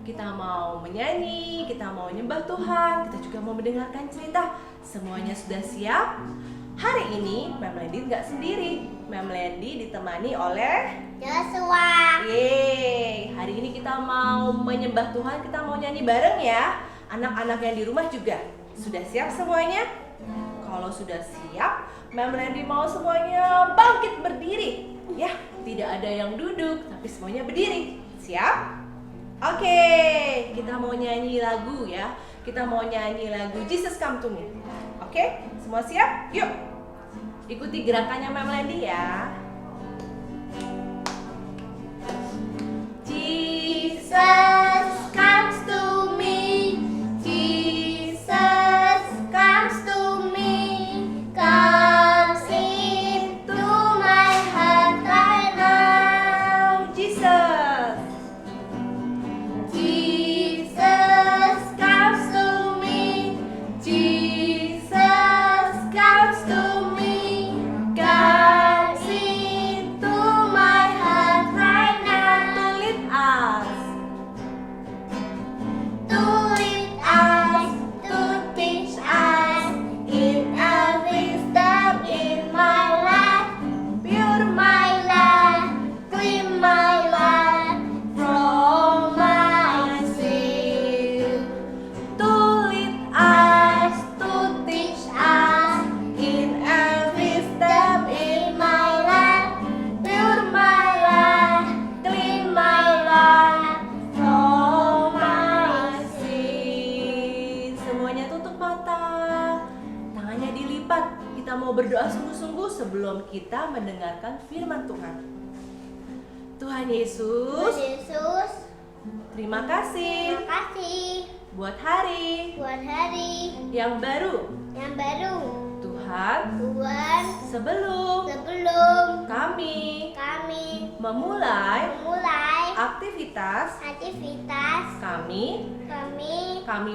kita mau menyanyi, kita mau nyembah Tuhan, kita juga mau mendengarkan cerita. Semuanya sudah siap? Hari ini Mem Lady nggak sendiri. Mem Lady ditemani oleh Joshua. Yeay, hari ini kita mau menyembah Tuhan, kita mau nyanyi bareng ya. Anak-anak yang di rumah juga sudah siap semuanya? Kalau sudah siap, Mem Lady mau semuanya bangkit berdiri. Ya, tidak ada yang duduk, tapi semuanya berdiri. Siap? Oke, kita mau nyanyi lagu ya. Kita mau nyanyi lagu Jesus Come to Me. Oke, semua siap? Yuk. Ikuti gerakannya Mem Lady ya. Jesus comes to me. Jesus comes to me. Comes into my heart right now. Jesus. Jesus comes to me. Jesus comes to me. Comes into my heart right now. To lead us. To lead us, to teach us in every step in my life. Pure my life, clean my life from my sin. To lead us, to teach us in every step in my life. Pure my life, clean my life from my sin. Semuanya tutup mata, tangannya dilipat. Kita mau berdoa sungguh-sungguh sebelum kita mendengarkan firman Tuhan. Tuhan Yesus, Yesus, terima kasih terima kasih buat hari buat hari yang baru. yang baru. Tuhan, Tuhan, sebelum sebelum kami kami memulai memulai aktivitas aktivitas kami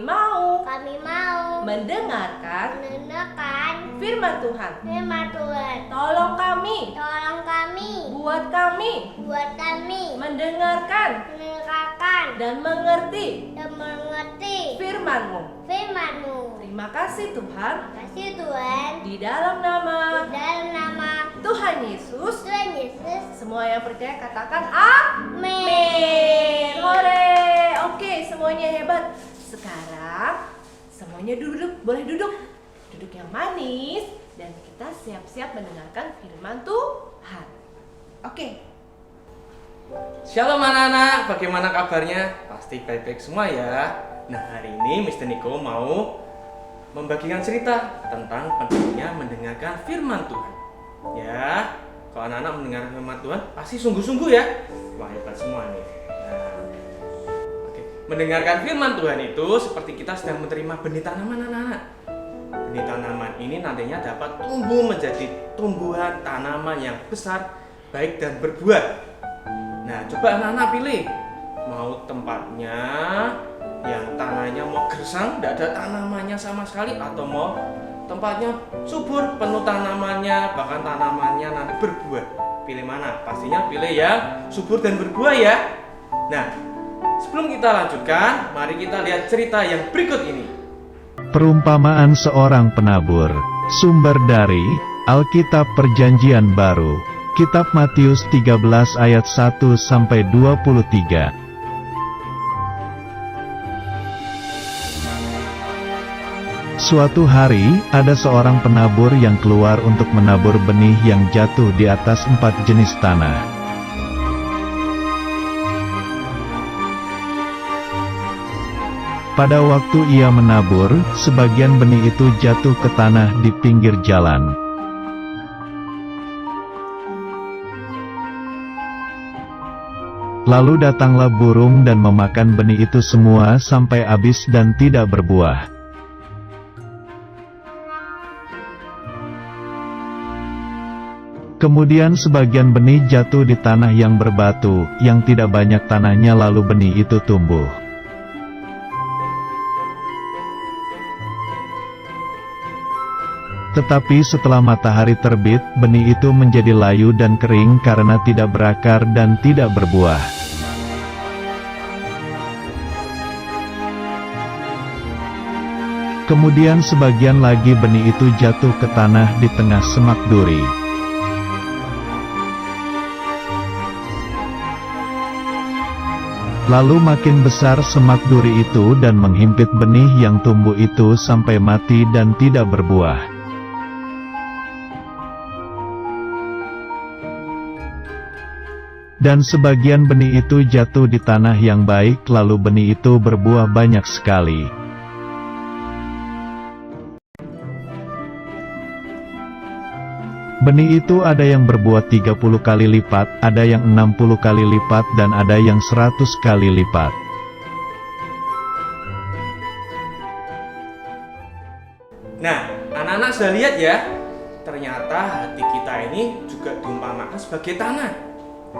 mau kami mau mendengarkan mendengarkan firman Tuhan. firman Tuhan. Tolong kami, Tolong kami buat kami buat kami mendengarkan mendengarkan dan mengerti dan mengerti firman-Mu. firman-Mu. Terima kasih Tuhan, Kasih Tuhan, di dalam nama dalam nama Tuhan Yesus. Tuhan Yesus. Semua yang percaya katakan amin. Hore. Oke, semuanya hebat. Sekarang semuanya duduk, boleh duduk. Duduk yang manis dan kita siap-siap mendengarkan firman Tuhan. Oke. Shalom anak-anak, bagaimana kabarnya? Pasti baik-baik semua ya. Nah, hari ini Mr. Niko mau membagikan cerita tentang pentingnya mendengarkan firman Tuhan. Ya, kalau anak-anak mendengarkan firman Tuhan pasti sungguh-sungguh ya. Wah, hebat semua nih. Nah, oke. Mendengarkan firman Tuhan itu seperti kita sedang menerima benih tanaman anak-anak. Benih tanaman ini nantinya dapat tumbuh menjadi tumbuhan tanaman yang besar, baik dan berbuah. Nah, coba anak-anak pilih mau tempatnya yang tanahnya mau gersang, tidak ada tanamannya sama sekali, atau mau tempatnya subur, penuh tanamannya, bahkan tanamannya nanti berbuah. Pilih mana? Pastinya pilih yang subur dan berbuah ya. Nah, sebelum kita lanjutkan, mari kita lihat cerita yang berikut ini. Perumpamaan seorang penabur. Sumber dari Alkitab Perjanjian Baru, Kitab Matius 13 ayat 1-23. Suatu hari, ada seorang penabur yang keluar untuk menabur benih yang jatuh di atas 4 jenis tanah. Pada waktu ia menabur, sebagian benih itu jatuh ke tanah di pinggir jalan. Lalu datanglah burung dan memakan benih itu semua sampai habis dan tidak berbuah. Kemudian sebagian benih jatuh di tanah yang berbatu, yang tidak banyak tanahnya, lalu benih itu tumbuh. Tetapi setelah matahari terbit, benih itu menjadi layu dan kering karena tidak berakar dan tidak berbuah. Kemudian sebagian lagi benih itu jatuh ke tanah di tengah semak duri. Lalu makin besar semak duri itu dan menghimpit benih yang tumbuh itu sampai mati dan tidak berbuah. Dan sebagian benih itu jatuh di tanah yang baik, lalu benih itu berbuah banyak sekali. Benih itu ada yang berbuah 30 kali lipat, ada yang 60 kali lipat, dan ada yang 100 kali lipat. Nah, anak-anak sudah lihat ya, ternyata hati kita ini juga diumpamakan sebagai tanah.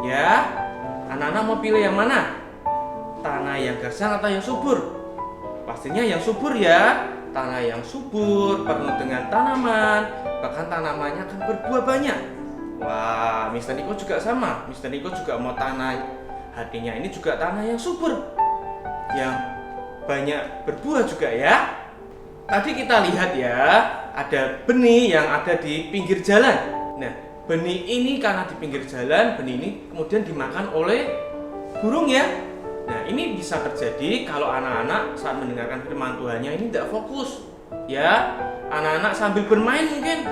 Ya, anak-anak mau pilih yang mana? Tanah yang gersang atau yang subur? Pastinya yang subur ya. Tanah yang subur, penuh dengan tanaman, bahkan tanamannya akan berbuah banyak. Wah, Mister Niko juga sama. Mister Niko juga mau tanah hatinya ini juga tanah yang subur, yang banyak berbuah juga ya. Tadi kita lihat ya, ada benih yang ada di pinggir jalan. Nah, benih ini karena di pinggir jalan, benih ini kemudian dimakan oleh burung ya. Nah, ini bisa terjadi kalau anak-anak saat mendengarkan firman Tuhannya ini tidak fokus. Ya, anak-anak sambil bermain mungkin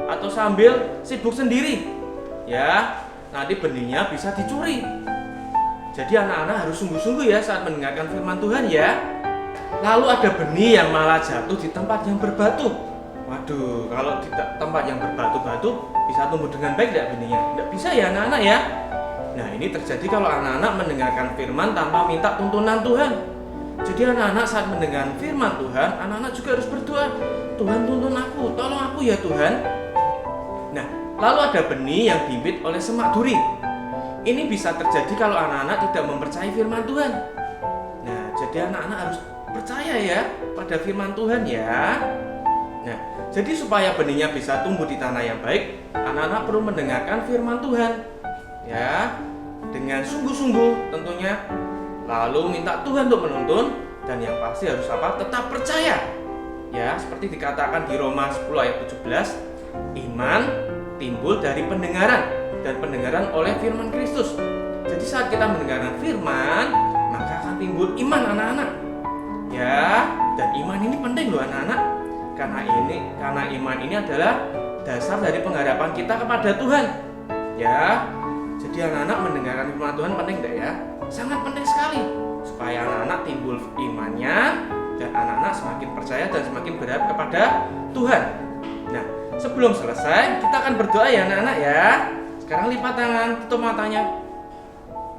atau sambil sibuk sendiri. Ya, nanti benihnya bisa dicuri. Jadi anak-anak harus sungguh-sungguh ya saat mendengarkan firman Tuhan ya. Lalu ada benih yang malah jatuh di tempat yang berbatu. Waduh, kalau di tempat yang berbatu-batu bisa tumbuh dengan baik tidak benihnya? Tidak bisa ya anak-anak ya. Nah, ini terjadi kalau anak-anak mendengarkan firman tanpa minta tuntunan Tuhan. Jadi anak-anak saat mendengarkan firman Tuhan, anak-anak juga harus berdoa, Tuhan tuntun aku, tolong aku ya Tuhan. Nah, lalu ada benih yang dihimpit oleh semak duri. Ini bisa terjadi kalau anak-anak tidak mempercayai firman Tuhan. Nah, jadi anak-anak harus percaya ya pada firman Tuhan ya. Nah, jadi supaya benihnya bisa tumbuh di tanah yang baik, anak-anak perlu mendengarkan firman Tuhan. Ya, dengan sungguh-sungguh tentunya, lalu minta Tuhan untuk menuntun, dan yang pasti harus apa? Tetap percaya. Ya, seperti dikatakan di Roma 10 ayat 17, iman timbul dari pendengaran, dan pendengaran oleh firman Kristus. Jadi saat kita mendengarkan firman, maka akan timbul iman anak-anak. Ya, dan iman ini penting loh anak-anak. Karena iman ini adalah dasar dari pengharapan kita kepada Tuhan. Ya, jadi anak-anak mendengarkan firman Tuhan penting tidak ya? Sangat penting sekali supaya anak-anak timbul imannya dan anak-anak semakin percaya dan semakin berharap kepada Tuhan. Nah, sebelum selesai kita akan berdoa ya anak-anak ya. Sekarang lipat tangan, tutup matanya.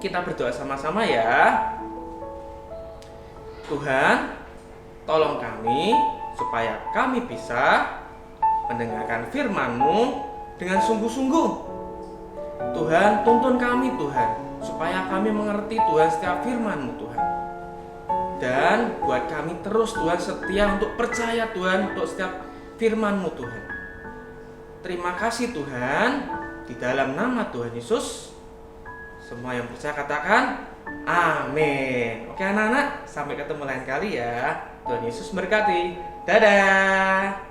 Kita berdoa sama-sama ya. Tuhan, tolong kami supaya kami bisa mendengarkan firman-Mu dengan sungguh-sungguh. Tuhan, tuntun kami Tuhan, supaya kami mengerti Tuhan setiap firman-Mu Tuhan. Dan buat kami terus Tuhan setia untuk percaya Tuhan untuk setiap firman-Mu Tuhan. Terima kasih Tuhan, di dalam nama Tuhan Yesus. Semua yang percaya katakan amin. Oke anak-anak, sampai ketemu lain kali ya. Tuhan Yesus berkati. Dadah.